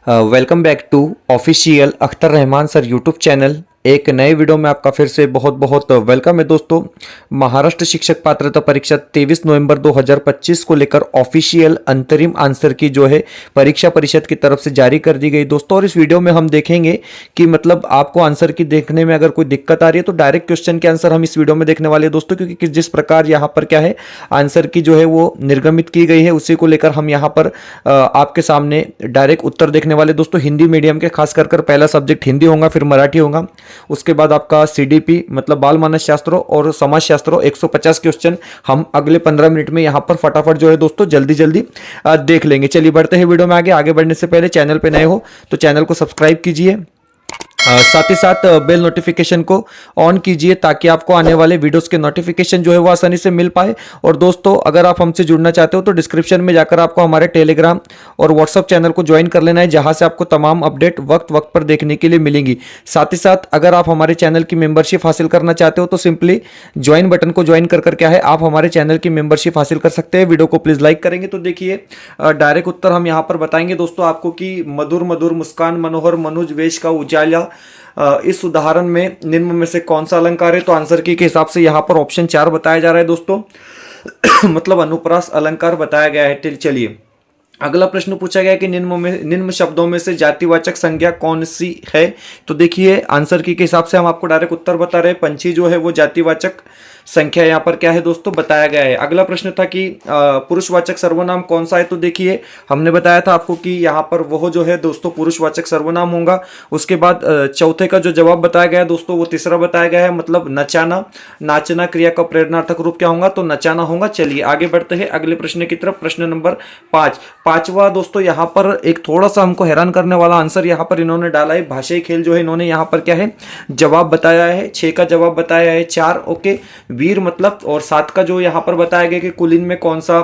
Welcome back to official Akhtar Rahman sir YouTube channel. एक नए video में आपका फिर से बहुत बहुत वेलकम है दोस्तों। महाराष्ट्र शिक्षक पात्रता परीक्षा 23 नवंबर 2025 को लेकर ऑफिशियल अंतरिम आंसर की जो है परीक्षा परिषद की तरफ से जारी कर दी गई दोस्तों। और इस वीडियो में हम देखेंगे कि मतलब आपको आंसर की देखने में अगर कोई दिक्कत आ रही है तो डायरेक्ट क्वेश्चन के आंसर हम इस वीडियो में देखने वाले हैं दोस्तों, क्योंकि जिस प्रकार यहाँ पर क्या है आंसर की जो है वो निर्गमित की गई है उसी को लेकर हम यहाँ पर आपके सामने डायरेक्ट उत्तर देखने वाले दोस्तों। हिंदी मीडियम के खास कर पहला सब्जेक्ट हिंदी होगा, फिर मराठी होगा, उसके बाद आपका सीडीपी मतलब बाल मानस शास्त्रों और समाज शास्त्रों 150 क्वेश्चन हम अगले 15 मिनट में यहाँ पर फटाफट जो है दोस्तों जल्दी जल्दी देख लेंगे। चलिए बढ़ते हैं वीडियो में आगे बढ़ने से पहले चैनल पे नए हो तो चैनल को सब्सक्राइब कीजिए, साथ ही साथ बेल नोटिफिकेशन को ऑन कीजिए ताकि आपको आने वाले वीडियोस के नोटिफिकेशन जो है वो आसानी से मिल पाए। और दोस्तों अगर आप हमसे जुड़ना चाहते हो तो डिस्क्रिप्शन में जाकर आपको हमारे टेलीग्राम और व्हाट्सएप चैनल को ज्वाइन कर लेना है, जहां से आपको तमाम अपडेट वक्त वक्त पर देखने के लिए मिलेंगी। साथ ही साथ अगर आप हमारे चैनल की मेंबरशिप हासिल करना चाहते हो तो सिंपली ज्वाइन बटन को ज्वाइन कर क्या है आप हमारे चैनल की मेंबरशिप हासिल कर सकते हैं। वीडियो को प्लीज लाइक करेंगे तो देखिए डायरेक्ट उत्तर हम यहाँ पर बताएंगे दोस्तों आपको कि मधुर मधुर मुस्कान मनोहर मनुज वेश का उजाला इस उदाहरण में निम्न में से कौन सा अलंकार है। तो आंसर की के हिसाब से यहाँ पर ऑप्शन 4 बताया जा रहा है दोस्तों मतलब अनुप्रास अलंकार बताया गया है। चलिए अगला प्रश्न पूछा गया कि निम्न शब्दों में से जातिवाचक संज्ञा कौन सी है। तो देखिए आंसर की के हिसाब से हम आपको डायरेक्ट उत्तर बता रहे हैं, पंछी जो है वो जातिवाचक संख्या यहाँ पर क्या है दोस्तों बताया गया है। अगला प्रश्न था कि पुरुषवाचक सर्वनाम कौन सा है। तो देखिए हमने बताया था आपको कि यहाँ पर वो जो है दोस्तों पुरुषवाचक सर्वनाम होगा। उसके बाद चौथे का जो जवाब बताया गया है दोस्तों वो तीसरा बताया गया है, मतलब नचाना। नाचना क्रिया का प्रेरणार्थक रूप क्या होगा, तो नचाना होगा। चलिए आगे बढ़ते हैं अगले प्रश्न की तरफ। प्रश्न नंबर 5, पांचवा दोस्तों यहाँ पर एक थोड़ा सा हमको हैरान करने वाला आंसर यहाँ पर इन्होंने डाला है। भाषाई खेल जो है इन्होंने यहाँ पर क्या है जवाब बताया है। 6 का जवाब बताया है 4। ओके, वीर मतलब और 7 का जो यहाँ पर बताया गया कि कुलीन में कौन सा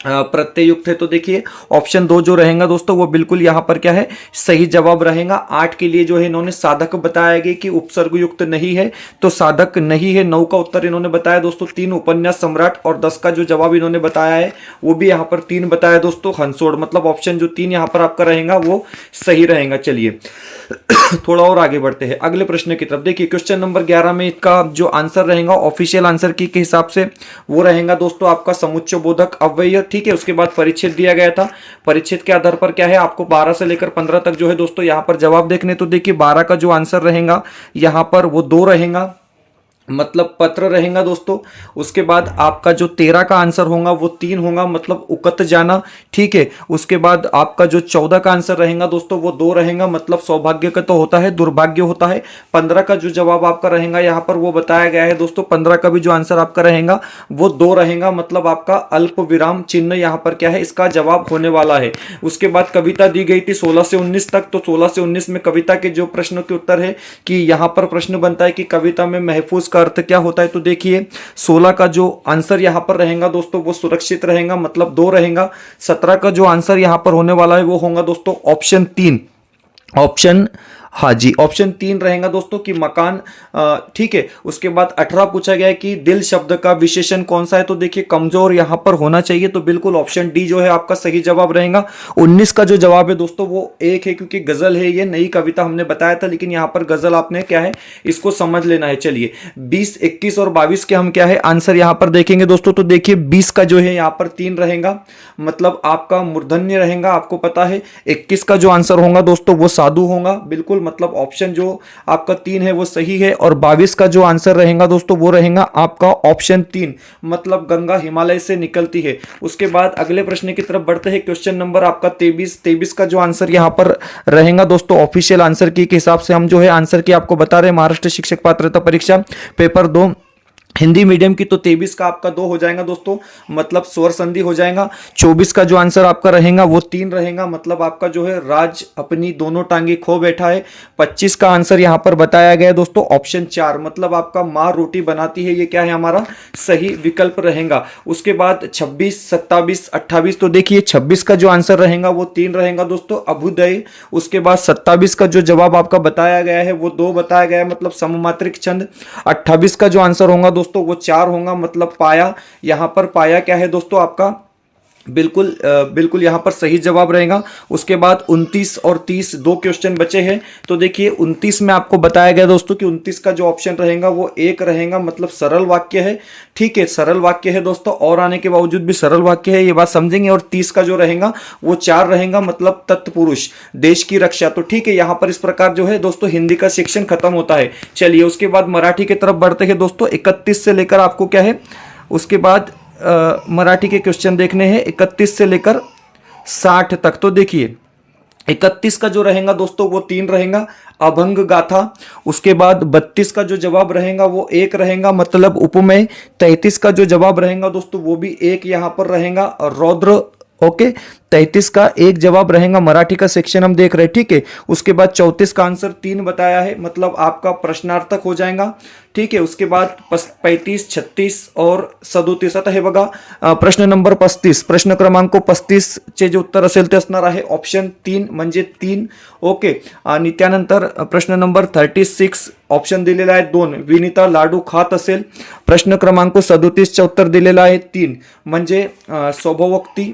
प्रत्यय युक्त है। तो देखिए ऑप्शन 2 जो रहेगा दोस्तों वो बिल्कुल यहाँ पर क्या है सही जवाब रहेगा। 8 के लिए जो है इन्होंने साधक बताया गया कि उपसर्ग युक्त नहीं है, तो साधक नहीं है। 9 का उत्तर इन्होंने बताया दोस्तों 3 उपन्यास सम्राट। और 10 का जो जवाब इन्होंने बताया है वो भी यहाँ पर 3 बताया दोस्तों हंसोड़, मतलब ऑप्शन जो 3 यहाँ पर आपका रहेगा वो सही रहेगा। चलिए थोड़ा और आगे बढ़ते हैं अगले प्रश्न की तरफ। देखिए क्वेश्चन नंबर 11 में इसका जो आंसर रहेगा ऑफिशियल आंसर की के हिसाब से वो रहेगा दोस्तों आपका समुच्चय बोधक अव्यय। ठीक है, उसके बाद परिच्छेद दिया गया था, परिच्छेद के आधार पर क्या है आपको 12 से लेकर 15 तक जो है दोस्तों यहाँ पर जवाब देखने। तो देखिए 12 का जो आंसर रहेगा यहाँ पर वो 2 रहेगा, मतलब पत्र रहेगा दोस्तों। उसके बाद आपका जो 13 का आंसर होगा वो 3 होगा, मतलब उकत जाना। ठीक है, उसके बाद आपका जो 14 का आंसर रहेगा दोस्तों वो 2 रहेगा, मतलब सौभाग्य का तो होता है दुर्भाग्य होता है। 15 का जो जवाब आपका रहेगा यहाँ पर वो बताया गया है दोस्तों। 15 का भी जो आंसर आपका रहेगा वो 2 रहेगा, मतलब आपका अल्प विराम चिन्ह यहाँ पर क्या है इसका जवाब होने वाला है। उसके बाद कविता दी गई थी 16 से 19 तक, तो 16 से 19 में कविता के जो प्रश्नों के उत्तर है कि यहाँ पर प्रश्न बनता है कि कविता में महफूज अर्थ क्या होता है। तो देखिए 16 का जो आंसर यहां पर रहेगा दोस्तों वो सुरक्षित रहेगा, मतलब 2 रहेगा। 17 का जो आंसर यहां पर होने वाला है वो होगा दोस्तों ऑप्शन 3, ऑप्शन हाँ जी ऑप्शन 3 रहेगा दोस्तों कि मकान। ठीक है, उसके बाद 18 पूछा गया है कि दिल शब्द का विशेषण कौन सा है। तो देखिए कमजोर यहां पर होना चाहिए, तो बिल्कुल ऑप्शन डी जो है आपका सही जवाब रहेगा। 19 का जो जवाब है दोस्तों वो 1 है, क्योंकि गजल है, ये नई कविता हमने बताया था, लेकिन यहां पर गजल आपने क्या है इसको समझ लेना है। चलिए 20, 21 और 22 के हम क्या है आंसर यहां पर देखेंगे दोस्तों। तो देखिए 20 का जो है यहां पर 3 रहेगा, मतलब आपका मूर्धन्य रहेगा, आपको पता है। 21 का जो आंसर होगा दोस्तों वो साधु होगा बिल्कुल, मतलब ऑप्शन जो आपका 3 है वो सही है। और 22 का जो आंसर रहेगा दोस्तों वो रहेगा आपका ऑप्शन 3, मतलब गंगा हिमालय से निकलती है। उसके बाद अगले प्रश्न की तरफ बढ़ते हैं। क्वेश्चन नंबर आपका 23 का जो आंसर यहां पर रहेगा दोस्तों ऑफिशियल आंसर की के हिसाब से हम जो है आंसर की आपको बता रहे हैं। महाराष्ट्र शिक्षक पात्रता परीक्षा पेपर 2 हिंदी मीडियम की, तो 23 का आपका 2 हो जाएगा दोस्तों, मतलब स्वर संधि हो जाएगा। 24 का जो आंसर आपका रहेगा वो 3 रहेगा, मतलब आपका जो है राज अपनी दोनों टांगे खो बैठा है। 25 का आंसर यहां पर बताया गया है दोस्तों ऑप्शन 4, मतलब आपका माँ रोटी बनाती है, ये क्या है हमारा सही विकल्प रहेगा। उसके बाद 26, 27, 28, तो देखिए 26 का जो आंसर रहेगा वो 3 रहेगा दोस्तों अभ्युदय। उसके बाद 27 का जो जवाब आपका बताया गया है वो 2 बताया गया है, मतलब सममात्रिक छंद। 28 का जो आंसर होगा दोस्तों वो 4 होगा, मतलब पाया। यहां पर पाया क्या है दोस्तों आपका बिल्कुल यहाँ पर सही जवाब रहेगा। उसके बाद 29 और 30 दो क्वेश्चन बचे हैं। तो देखिए 29 में आपको बताया गया दोस्तों कि 29 का जो ऑप्शन रहेगा वो एक रहेगा, मतलब सरल वाक्य है। ठीक है, सरल वाक्य है दोस्तों, और आने के बावजूद भी सरल वाक्य है, ये बात समझेंगे। और 30 का जो रहेगा वो 4 रहेगा, मतलब तत्पुरुष, देश की रक्षा। तो ठीक है, यहाँ पर इस प्रकार जो है दोस्तों हिंदी का सेक्शन खत्म होता है। चलिए उसके बाद मराठी की तरफ बढ़ते हैं दोस्तों। 31 से लेकर आपको क्या है, उसके बाद मराठी के क्वेश्चन देखने हैं 31 से लेकर 60 तक। तो देखिए 31 का जो रहेगा दोस्तों वो 3 रहेगा, अभंग गाथा। उसके बाद 32 का जो जवाब रहेगा वो 1 रहेगा, मतलब उपमेय। 33 का जो जवाब रहेगा दोस्तों वो भी 1 यहाँ पर रहेगा, रौद्र। ओके, 33 का एक जवाब रहेगा। मराठी का सेक्शन हम देख रहे हैं। ठीक है, उसके बाद 34 का आंसर 3 बताया है, मतलब आपका प्रश्नार्थक हो जाएगा। ठीक है, उसके बाद 35, 36 और 37 आता हे बघा। प्रश्न नंबर 35, प्रश्न क्रमांक 35 चे जे उत्तर असेल ते असणार आहे ऑप्शन 3 म्हणजे 3. ओके, आणि त्यानंतर प्रश्न नंबर 36 ऑप्शन दिलेला आहे 2, विनिता लाडू खात असेल. प्रश्न क्रमांक 37 चे उत्तर दिलेलं आहे 3 म्हणजे स्वभावोक्ती.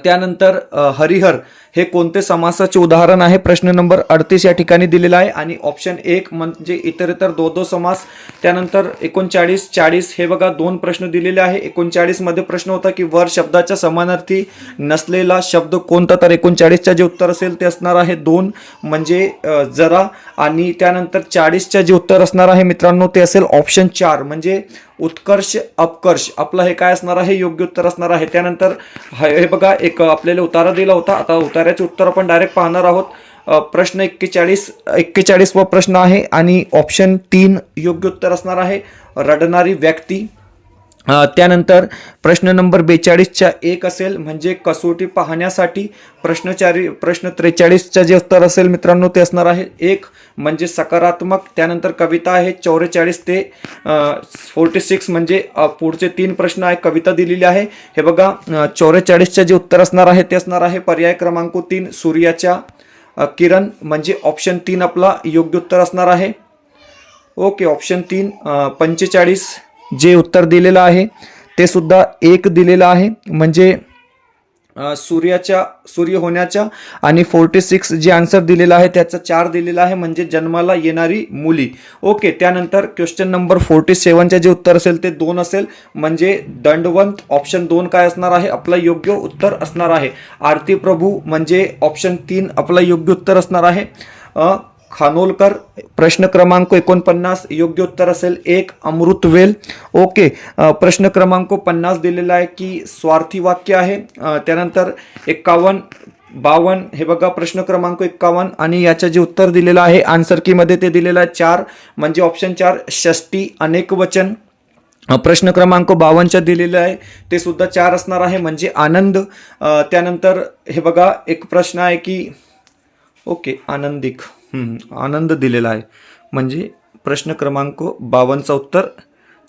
त्यानंतर हरिहर हे कोणते समासाचे उदाहरण आहे, प्रश्न नंबर 38 या ठिकाणी दिलेला आहे. आणि ऑप्शन 1 म्हणजे इतरेतर दो समास. त्यानंतर 39, 40 हे बघा 2 प्रश्न दिलेले आहे. 39 मध्ये प्रश्न होता की वर शब्दाच्या समानार्थी नसलेला शब्द कोणता, तर 39च्या जे उत्तर असेल ते असणार आहे 2 म्हणजे जरा. आणि त्यानंतर 40च्या जे उत्तर असणार आहे मित्रांनो ते असेल ऑप्शन 4 म्हणजे उत्कर्ष अपकर्ष. आपलं हे काय असणार आहे, योग्य उत्तर असणार आहे. त्यानंतर हे बघा एक आपल्याला उतारा दिला होता, आता उतार्याचे उत्तर आपण डायरेक्ट पाहणार आहोत. प्रश्न 41 वा प्रश्न आहे आणि ऑप्शन 3 योग्य उत्तर असणार आहे, रडणारी व्यक्ती. त्यानंतर प्रश्न नंबर 42च्या 1 असेल म्हणजे कसोटी पाहण्यासाठी. प्रश्न 43च्या जे उत्तर असेल मित्रांनो ते असणार आहे 1 म्हणजे सकारात्मक. त्यानंतर कविता आहे 44 ते 46 म्हणजे पुढचे 3 प्रश्न आहे, कविता दिलेली आहे. हे बघा 44च्या जे उत्तर असणार आहे ते असणार आहे पर्याय क्रमांक 3 सूर्याच्या किरण म्हणजे ऑप्शन 3 आपला योग्य उत्तर असणार आहे. Okay, option 3. 45 जे उत्तर दिलेलं आहे ते सुद्धा 1 दिलेलं आहे म्हणजे सूर्य होण्याच्या. आणि 46 जे आन्सर दिलेला आहे त्याचा 4 दिलेला आहे म्हणजे जन्माला येणारी मुली. ओके, त्यानंतर क्वेश्चन नंबर 47चे जे उत्तर असेल ते 2 असेल म्हणजे दंडवंत. ऑप्शन 2 काय असणार आहे, आपला योग्य उत्तर असणार आहे. आरती प्रभू म्हणजे ऑप्शन 3 आपला योग्य उत्तर असणार आहे. खानोलकर प्रश्न क्रमांक 49 योग्य उत्तर असेल 1 अमृतवेल. ओके, प्रश्न क्रमांक 50 दिलेला आहे की स्वार्थी वाक्य आहे. त्यानंतर 51, 52 हे बघा प्रश्न क्रमांक 51 आणि याचं जे उत्तर दिलेलं आहे आन्सर की मध्ये ते दिलेलं आहे 4 म्हणजे ऑप्शन 4 षष्टी अनेक वचन. प्रश्न क्रमांक 52 दिलेलं आहे ते सुद्धा 4 असणार आहे म्हणजे आनंद. त्यानंतर हे बघा एक प्रश्न आहे की ओके आनंदिक आनंद दिलेला आहे म्हणजे प्रश्न क्रमांक 52चं उत्तर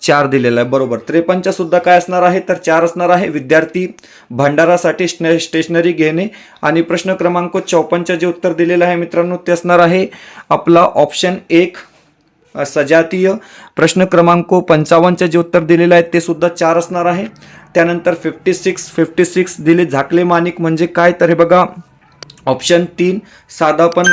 4 दिलेला आहे बरोबर. 53 सुद्धा काय असणार आहे तर 4 असणार आहे, विद्यार्थी भंडारासाठी स्टेशनरी घेणे. आणि प्रश्न क्रमांक 54 जे उत्तर दिलेलं आहे मित्रांनो ते असणार आहे आपला ऑप्शन 1 सजातीय. प्रश्न क्रमांक 55 जे उत्तर दिलेलं आहे ते सुद्धा 4 असणार आहे. त्यानंतर 56 दिले झाकले माणिक म्हणजे काय तर हे बघा ऑप्शन 3 साधापण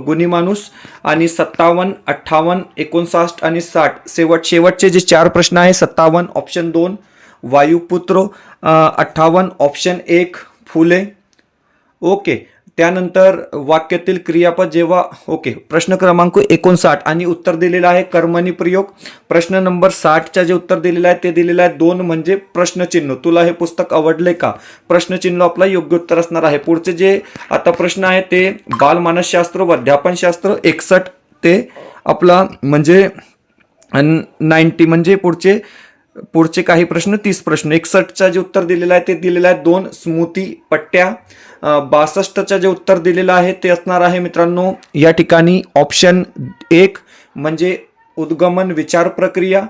गुणी माणूस. आणि 57, 58, 59 आणि 60 शेवटचे जे 4 प्रश्न आहे 57 ऑप्शन 2 वायुपुत्र, 58 ऑप्शन 1 फुले. ओके, त्यानंतर वाक्यातील क्रियापद जेव्हा ओके प्रश्न क्रमांक 59 आणि उत्तर दिलेलं आहे कर्मणी प्रयोग. प्रश्न नंबर 60च्या जे उत्तर दिलेलं आहे ते दिलेलं आहे 2 म्हणजे प्रश्नचिन्ह. तुला हे पुस्तक आवडले का, प्रश्नचिन्ह आपला योग्य उत्तर असणार आहे. पुढचे जे आता प्रश्न आहे ते बालमानसशास्त्र व अध्यापनशास्त्र 61 ते आपला म्हणजे 90 म्हणजे पुढचे काही प्रश्न 30 प्रश्न. 61चा जे उत्तर दिलेलं आहे ते दिलेलं आहे 2 स्मृती पट्ट्या. 62चं जे उत्तर दिलेलं आहे ते असणार आहे मित्रांनो या ठिकाणी ऑप्शन 1 म्हणजे उद्गमन विचार प्रक्रिया.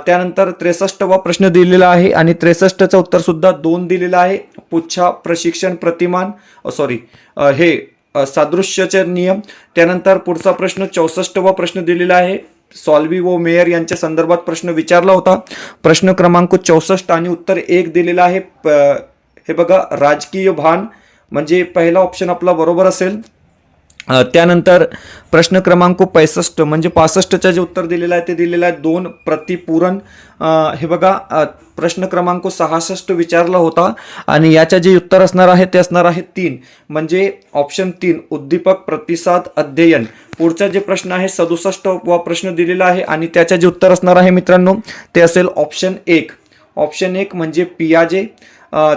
त्यानंतर 63वा प्रश्न दिलेला आहे आणि 63चं उत्तर सुद्धा 2 दिलेलं आहे, पुच्छा प्रशिक्षण प्रतिमान हे सादृश्याचे नियम. त्यानंतर पुढचा प्रश्न 64वा प्रश्न दिलेला आहे, सॉल्वी व मेयर यांच्या संदर्भात प्रश्न विचारला होता. प्रश्न क्रमांक 64 आणि उत्तर 1 दिलेला आहे हे बघा राजकीय भान म्हणजे पहिला ऑप्शन आपला बरोबर असेल. त्यानंतर प्रश्न क्रमांक 65 म्हणजे 65च्या जे उत्तर दिलेलं आहे ते दिलेलं आहे 2 प्रतिपूरण. हे बघा प्रश्न क्रमांक 66 विचारला होता आणि याच्या जे उत्तर असणार आहे ते असणार आहे 3 म्हणजे ऑप्शन 3 उद्दीपक प्रतिसाद अध्ययन. पुढचा जे प्रश्न आहे 67 वा प्रश्न दिलेला आहे आणि त्याच्या जे उत्तर असणार आहे मित्रांनो ते असेल ऑप्शन 1. ऑप्शन 1 म्हणजे पियाजे.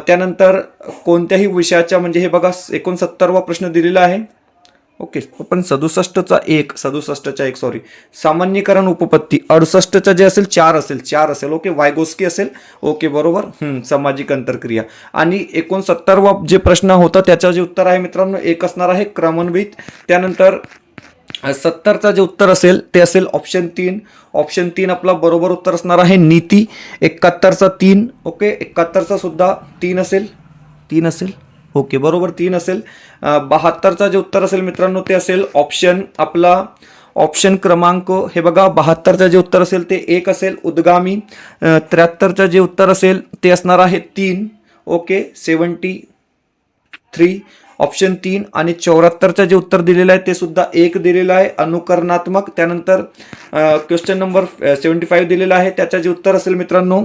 त्यानंतर कोणत्याही विषयाच्या म्हणजे हे बघा 69वा प्रश्न दिलेला आहे. ओके पण 67चा 1 सॉरी सामान्यीकरण उपपत्ती 68चा जे असेल 4 असेल ओके वायगोस्की असेल ओके बरोबर. सामाजिक अंतरक्रिया आणि 69वा जे प्रश्न होता त्याचं जे उत्तर आहे मित्रांनो 1 असणार आहे क्रमन्वित. त्यानंतर 70चा जे उत्तर असेल ते असेल ऑप्शन 3. ऑप्शन 3 आपला बरोबर उत्तर असणार आहे नीती. 71चा 3 ओके 71चा सुद्धा 3 असेल ओके बरोबर 3 असेल. 72चा जे उत्तर असेल मित्रांनो ते असेल ऑप्शन क्रमांक हे बघा 72चा जे उत्तर असेल ते 1 असेल उद्गामी. 73चा जे उत्तर असेल ते असणार आहे 3 ओके 73 ऑप्शन 3 आणि 74चं जे उत्तर दिलेलं आहे ते सुद्धा 1 दिलेलं आहे अनुकरणात्मक. त्यानंतर क्वेश्चन नंबर 75 दिलेला आहे त्याचं जे उत्तर असेल मित्रांनो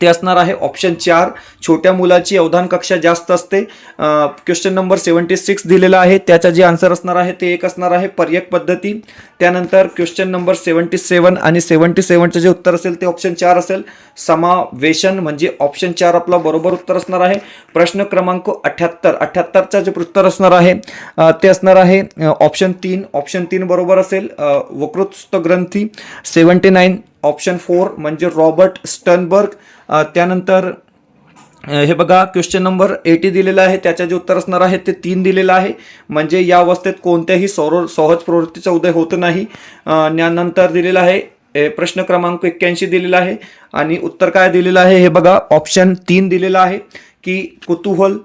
ते असणार आहे ऑप्शन 4 छोट्या मुलाची अवधान कक्षा जास्त असते. क्वेश्चन नंबर 76 दिलेला आहे त्याचा जे आन्सर असणार आहे ते 1 असणार आहे पर्यक पद्धती. त्यानंतर क्वेश्चन नंबर 77 आणि 77चं जे उत्तर असेल ते ऑप्शन 4 असेल समावेशन म्हणजे ऑप्शन 4 आपला बरोबर उत्तर असणार आहे. प्रश्न क्रमांक 78चं जे उत्तर असणार आहे ते असणार आहे ऑप्शन 3 बरोबर असेल वक्तृत्व ग्रंथी. 79 ऑप्शन 4 म्हणजे रॉबर्ट स्टर्नबर्ग. त्यानंतर हे बघा क्वेश्चन नंबर 80 दिलेला आहे त्याचं जे उत्तर असणार आहे ते 3 दिलेलं आहे म्हणजे या अवस्थेत कोणत्याही सहज प्रवृत्तीचा उदय होत नाही. त्यानंतर दिलेला आहे प्रश्न क्रमांक 81 दिलेला आहे आणि उत्तर काय दिलेलं आहे हे बघा ऑप्शन 3 दिलेला आहे की कुतूहल.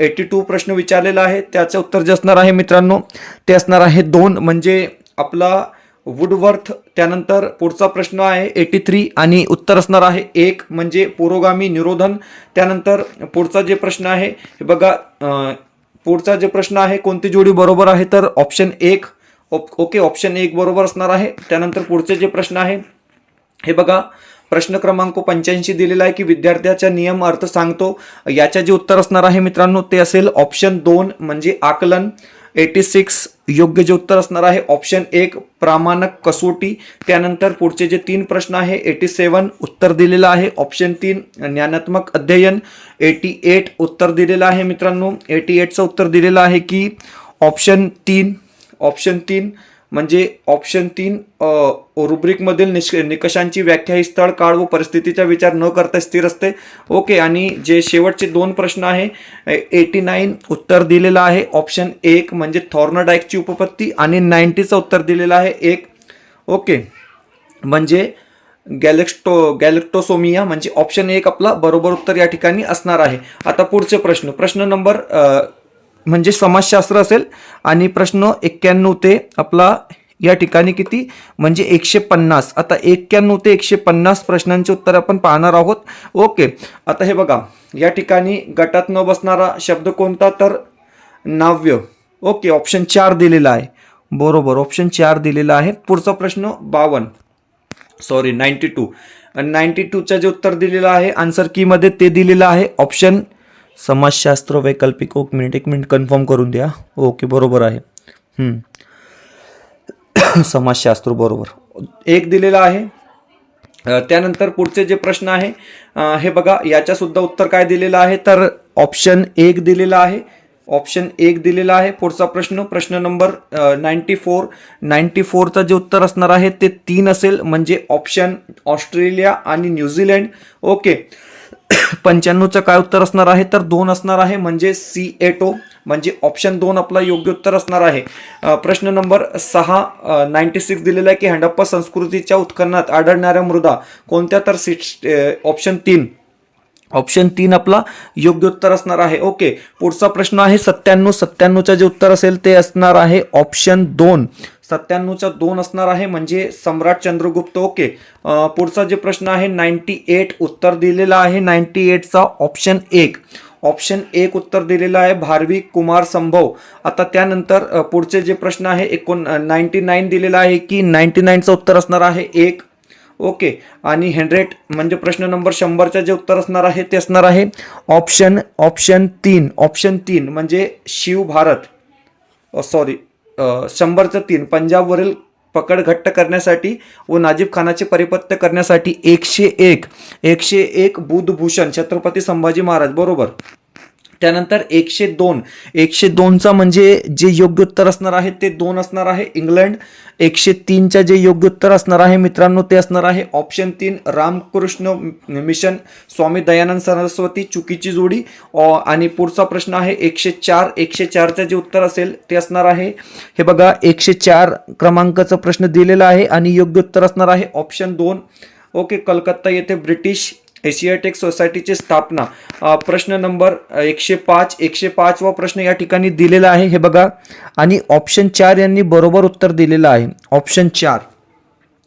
82 प्रश्न विचारलेला आहे त्याचं उत्तर जे असणार आहे मित्रांनो ते असणार आहे 2 म्हणजे आपला वुडवर्थ. त्यानंतर पुढचा प्रश्न आहे 83 आणि उत्तर असणार आहे 1 म्हणजे पुरोगामी निरोधन. त्यानंतर पुढचा जे प्रश्न आहे हे बघा पुढचा जे प्रश्न आहे कोणती जोडी बरोबर आहे तर ऑप्शन 1 ओके ऑप्शन 1 बरोबर असणार आहे. त्यानंतर पुढचे जे प्रश्न आहे हे बघा प्रश्न क्रमांक 85 दिलेला आहे की विद्यार्थ्याचा नियम अर्थ सांगतो. याच्या जे उत्तर असणार आहे मित्रांनो ते असेल ऑप्शन 2 म्हणजे आकलन. 86 योग्य जे उत्तर असणार आहे ऑप्शन 1 प्रामाणिक कसोटी. त्यानंतर पुढचे जे 3 प्रश्न आहे 87 उत्तर दिलेलं आहे ऑप्शन 3 ज्ञानात्मक अध्ययन. 88 उत्तर दिलेलं आहे मित्रांनो 88चं उत्तर दिलेलं आहे की ऑप्शन 3 म्हणजे ऑप्शन 3 रुब्रिकमधील निकषांची व्याख्या ही स्थळ काळ व परिस्थितीचा विचार न करता स्थिर असते ओके. आणि जे शेवटचे 2 प्रश्न आहे 89 उत्तर दिलेलं आहे ऑप्शन 1 म्हणजे थॉर्नडाईकची उपपत्ती आणि 90चं उत्तर दिलेलं आहे 1 ओके म्हणजे गॅलेक्टोसोमिया म्हणजे ऑप्शन 1 आपला बरोबर उत्तर या ठिकाणी असणार आहे. आता पुढचे प्रश्न नंबर म्हणजे समाजशास्त्र असेल आणि प्रश्न 91 ते आपला या ठिकाणी किती म्हणजे 150. आता 91 ते 150 प्रश्नांचे उत्तर आपण पाहणार आहोत ओके. आता हे बघा या ठिकाणी गटात न बसणारा शब्द कोणता तर नाव्य ओके ऑप्शन 4 दिलेला आहे बरोबर ऑप्शन 4 दिलेला आहे. पुढचा प्रश्न 92चं जे उत्तर दिलेलं आहे आन्सर की मध्ये ते दिलेलं आहे ऑप्शन समाजशास्त्र वैकल्पिक. एक मिनिट कन्फर्म करून द्या ओके बरोबर आहे समाजशास्त्र बरोबर 1 दिलेला आहे. त्यानंतर पुढचे जे प्रश्न आहे हे बघा याच्या सुद्धा उत्तर काय दिलेलं आहे तर ऑप्शन 1 दिलेला आहे पुढचा प्रश्न नंबर 94चं जे उत्तर असणार आहे ते 3 असेल म्हणजे ऑप्शन ऑस्ट्रेलिया आणि न्यूझीलंड ओके. 95चं काय उत्तर असणार आहे तर 2 असणार आहे म्हणजे सिएटो म्हणजे ऑप्शन 2 आपला योग्य उत्तर असणार आहे. प्रश्न नंबर 96 दिलेला आहे की हडप्पा संस्कृतीच्या उत्खननात आढळणाऱ्या मृदा कोणत्या तर ऑप्शन 3 आपला योग्य उत्तर असणार आहे ओके. पुढचा प्रश्न आहे 97चं जे उत्तर असेल ते असणार आहे ऑप्शन 2 97चं 2 असणार आहे म्हणजे सम्राट चंद्रगुप्त ओके. पुढचा जे प्रश्न आहे 98 उत्तर दिलेला आहे 98चा ऑप्शन 1 ऑप्शन एक उत्तर दिलेलं आहे भारवी कुमार संभव. आता त्यानंतर पुढचे जे प्रश्न आहे 99 दिलेला आहे की 99चं उत्तर असणार आहे एक. ओके. आणि 100 म्हणजे प्रश्न नंबर 100चं जे उत्तर असणार आहे ते असणार आहे ऑप्शन 3 म्हणजे शिव भारत. सॉरी 100चं 3 पंजाबवरील पकड घट्ट करण्यासाठी व नाजीब खानाचे परिपत्य करण्यासाठी 101 बुधभूषण छत्रपती संभाजी महाराज बरोबर. त्यानंतर 102चा म्हणजे जे योग्य उत्तर असणार आहे ते 2 असणार आहे इंग्लंड. 103च्या जे योग्य उत्तर असणार आहे मित्रांनो ते असणार आहे ऑप्शन 3 रामकृष्ण मिशन स्वामी दयानंद सरस्वती चुकीची जोडी. आणि पुढचा प्रश्न आहे 104चं जे उत्तर असेल ते असणार आहे हे बघा 104 क्रमांकाचा प्रश्न दिलेला आहे आणि योग्य उत्तर असणार आहे ऑप्शन 2. ओके. कलकत्ता येथे ब्रिटिश एशियाटिक सोसायटीची स्थापना. प्रश्न नंबर 105 वा प्रश्न या ठिकाणी दिलेला आहे हे बघा. आणि ऑप्शन 4 यांनी बरोबर उत्तर दिलेलं आहे. ऑप्शन 4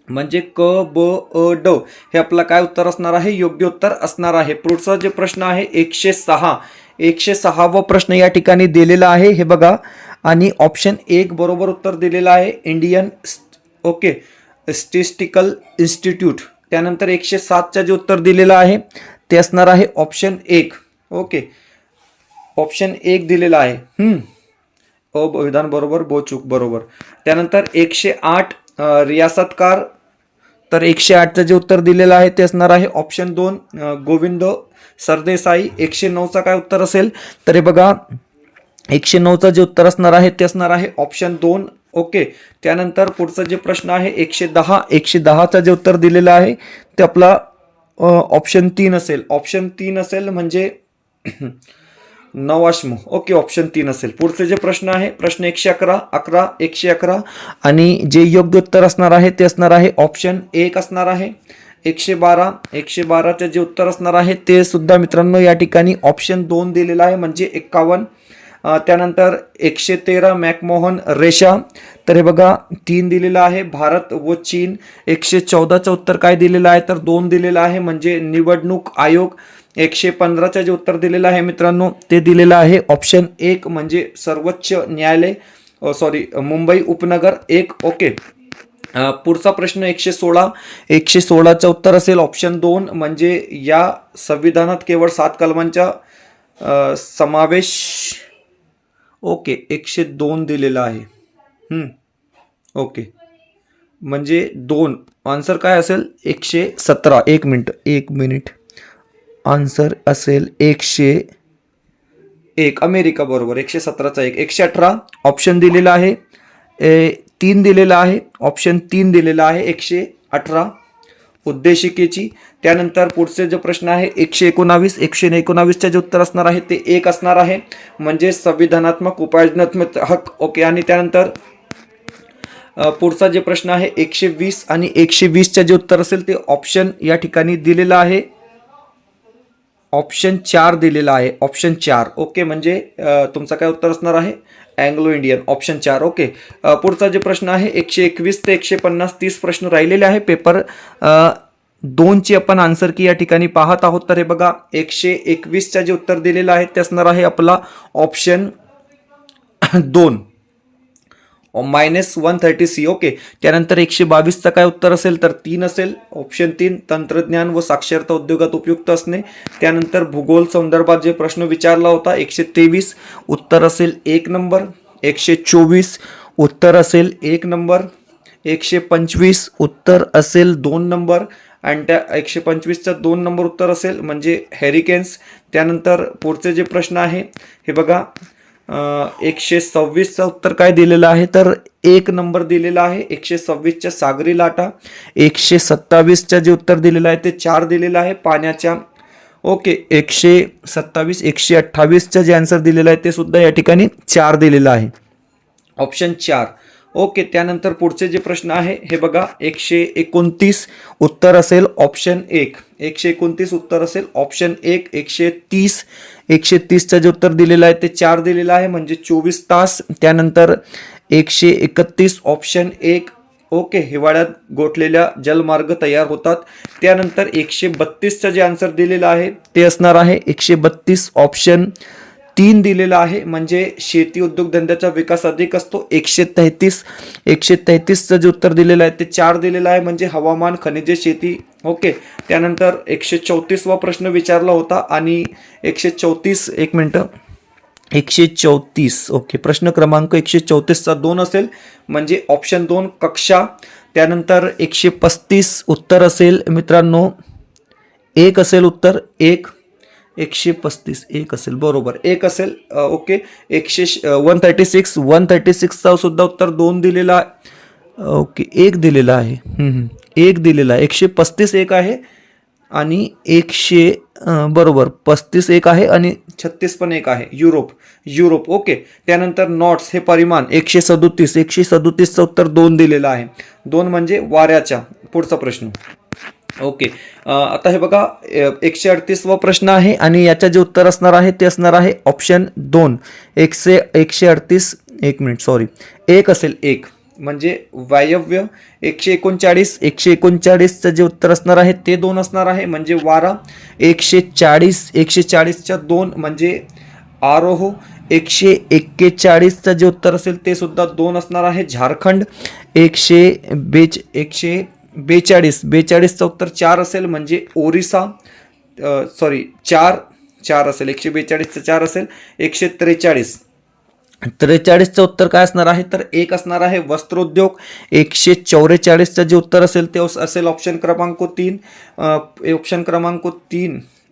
म्हणजे क ब अ ड हे आपलं काय उत्तर असणार आहे योग्य उत्तर असणार आहे. पुढचा जे प्रश्न आहे 106 वा प्रश्न या ठिकाणी दिलेला आहे हे बघा. आणि ऑप्शन 1 बरोबर उत्तर दिलेलं आहे इंडियन स्टॅटिस्टिकल इन्स्टिट्यूट. त्यानंतर 107चं जे उत्तर दिलेलं आहे ते असणार आहे ऑप्शन 1. ओके. ऑप्शन 1 दिलेलं आहे. विधान बरोबर बो चूक बरोबर. त्यानंतर 108 रियासतकार. तर 108चं जे उत्तर दिलेलं आहे ते असणार आहे ऑप्शन 2 गोविंद सरदेसाई. 109चा काय उत्तर असेल तर हे बघा 109चं जे उत्तर असणार आहे ते असणार आहे ऑप्शन 2. ओके. त्यानंतर पुढचा जे प्रश्न आहे 110चं जे उत्तर दिलेलं आहे ते आपला ऑप्शन 3 असेल. ऑप्शन 3 असेल म्हणजे नवाश्म. ओके. ऑप्शन 3 असेल. पुढचे जे प्रश्न आहे प्रश्न 111 आणि जे योग्य उत्तर असणार आहे ते असणार आहे ऑप्शन 1 असणार आहे. 112चे जे उत्तर असणार आहे ते सुद्धा मित्रांनो या ठिकाणी ऑप्शन 2 दिलेलं आहे म्हणजे 51. त्यानंतर 113 मॅकमोहन रेषा. तर हे बघा 3 दिलेलं आहे भारत व चीन. 114चं उत्तर काय दिलेलं आहे तर 2 दिलेलं आहे म्हणजे निवडणूक आयोग. 115चं जे उत्तर दिलेलं आहे मित्रांनो ते दिलेलं आहे ऑप्शन 1 म्हणजे सर्वोच्च न्यायालय मुंबई उपनगर 1. ओके. पुढचा प्रश्न 116चं उत्तर असेल ऑप्शन 2 म्हणजे या संविधानात केवळ 7 कलमांचा समावेश. ओके. 102 दिलेला आहे. ओके. म्हणजे 2 आन्सर काय असेल 117. एक मिनिट आन्सर असेल 101 अमेरिका बरोबर. 117चा 1. 118 ऑप्शन दिलेला आहे 3 दिलेला आहे ऑप्शन 3 दिलेला आहे 118 उद्देशिकेची. त्यानंतर पुढचे जे प्रश्न आहे 119च्या जे उत्तर असणार आहे ते 1 असणार आहे म्हणजे संविधानात्मक उपाययोजनात्मक हक. ओके. आणि त्यानंतर पुढचा जे प्रश्न आहे 120 आणि 120च्या जे उत्तर असेल ते ऑप्शन या ठिकाणी दिलेलं आहे ऑप्शन 4 दिलेला आहे ऑप्शन 4. ओके. म्हणजे तुमचं काय उत्तर असणार आहे अँग्लो इंडियन ऑप्शन 4. ओके. पुढचा जे प्रश्न आहे 121 ते 150 30 प्रश्न राहिलेले आहे पेपर 2ची आपण आन्सर की या ठिकाणी पाहत आहोत. तर हे बघा 121च्या जे उत्तर दिलेलं आहे ते असणार आहे आपला ऑप्शन 2 -130C. ओके. त्यानंतर 122चं काय उत्तर असेल तर 3 असेल ऑप्शन 3 तंत्रज्ञान व साक्षरता उद्योगात उपयुक्त असणे. त्यानंतर भूगोल संदर्भात जे प्रश्न विचारला होता 123 उत्तर असेल 1 नंबर. 124 उत्तर असेल 1 नंबर. 125 उत्तर असेल 2 नंबर आणि त्या 125चा 2 नंबर उत्तर असेल म्हणजे हॅरिकेन्स. त्यानंतर पुढचे जे प्रश्न आहे हे बघा 126चं उत्तर काय दिलेलं आहे तर 1 नंबर दिलेला आहे 126च्या सागरी लाटा. 127च्या जे उत्तर दिलेलं आहे ते 4 दिलेलं आहे पाण्याच्या. ओके. 127 128चं जे आन्सर दिलेलं आहे ते सुद्धा या ठिकाणी 4 दिलेलं आहे ऑप्शन 4. ओके. त्यानंतर पुढचे जे प्रश्न आहे हे बघा 129 उत्तर असेल ऑप्शन 1. 129 उत्तर असेल ऑप्शन 1. 130चं जे उत्तर दिलेलं आहे ते 4 दिलेलं आहे म्हणजे 24 तास. त्यानंतर 131 ऑप्शन 1. ओके, हिवाळ्यात गोठलेल्या जलमार्ग तयार होतात. त्यानंतर 132चा जे आन्सर दिलेला आहे ते असणार आहे 132 ऑप्शन 3 दिलेला आहे. म्हणजे शेती उद्योगधंद्याचा विकास अधिक असतो. 133चं जे उत्तर दिलेलं आहे ते 4 दिलेलं आहे, म्हणजे हवामान, खनिजे, शेती. ओके, त्यानंतर 134वा प्रश्न विचारला होता आणि 134 एक मिनटं 134 ओके, प्रश्न क्रमांक 134चा 2 असेल, म्हणजे ऑप्शन 2 कक्षा. त्यानंतर 135 उत्तर असेल मित्रांनो 1 असेल, उत्तर 1. 135 1 असेल, बरोबर 1 असेल. ओके, 136चा सुद्धा उत्तर 2 दिलेला आहे. ओके, 1 दिलेला आहे. 1 दिलेला आहे. 135 1 आहे आणि 100 बरोबर 35 1 आहे आणि 36 पण 1 आहे. युरोप. ओके, त्यानंतर नॉट्स हे परिमाण 137चं उत्तर 2 दिलेलं आहे. 2 म्हणजे वाऱ्याच्या. पुढचा प्रश्न. ओके, आता हे बघा 138वा प्रश्न आहे आणि याचं जे उत्तर असणार आहे ते असणार आहे ऑप्शन 2. 138 एक मिनिट सॉरी 1 असेल, 1 म्हणजे वायव्य. 139चं जे उत्तर असणार आहे ते 2 असणार आहे, म्हणजे वारा. 140च्या 2 म्हणजे आरोह. 141चं जे उत्तर असेल ते सुद्धा 2 असणार आहे, झारखंड. 142चं उत्तर 4 असेल, म्हणजे ओरिसा. सॉरी 4 असेल, 142चं 4 असेल. 143चं उत्तर काय असणार आहे तर 1 असणार आहे, वस्त्रोद्योग. 144चं जे उत्तर असेल ते असेल ऑप्शन क्रमांक 3.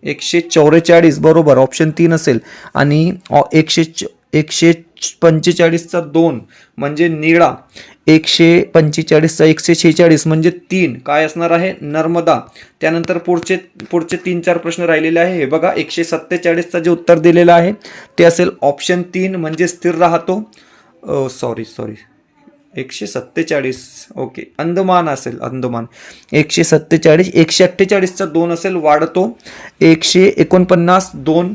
144 बरोबर ऑप्शन 3 असेल. आणि 145चा 2 म्हणजे निळा. 145चा 146 म्हणजे 3 काय असणार आहे, नर्मदा. त्यानंतर पुढचे 3-4 प्रश्न राहिलेले आहे. हे बघा 147चं जे उत्तर दिलेलं आहे ते असेल ऑप्शन 3 म्हणजे स्थिर राहतो. सॉरी 147 ओके, अंदमान असेल, अंदमान. 148चा 2 असेल, वाढतो. 149 2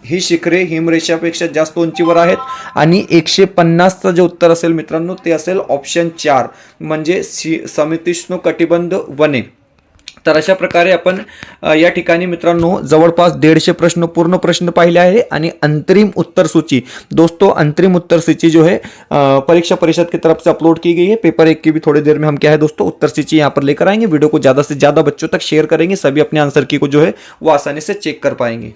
ही शिखरे हिमरेषापेक्षा जास्त उंचीवर आहेत. आणि 150चं जे उत्तर असेल मित्रांनो ते असेल ऑप्शन 4 म्हणजे समशीतोष्ण कटिबंध वने. तर अशा प्रकारे आपण या ठिकाणी मित्रांनो जवळपास 150 प्रश्न पूर्ण प्रश्न पाहिले आहे. आणि अंतरिम उत्तर सूची दोस्तों, अंतरिम उत्तर सूची जो है परीक्षा परिषद की तरफ से अपलोड की गई है. पेपर 1 की भी थोड़ी देर में हम क्या है दोस्तों उत्तर सूची यहाँ पर लेकर आएंगे. वीडियो को ज़्यादा से ज़्यादा बच्चों तक शेयर करेंगे, सभी अपने आंसर की को जो है वो आसानी से चेक कर पाएंगे.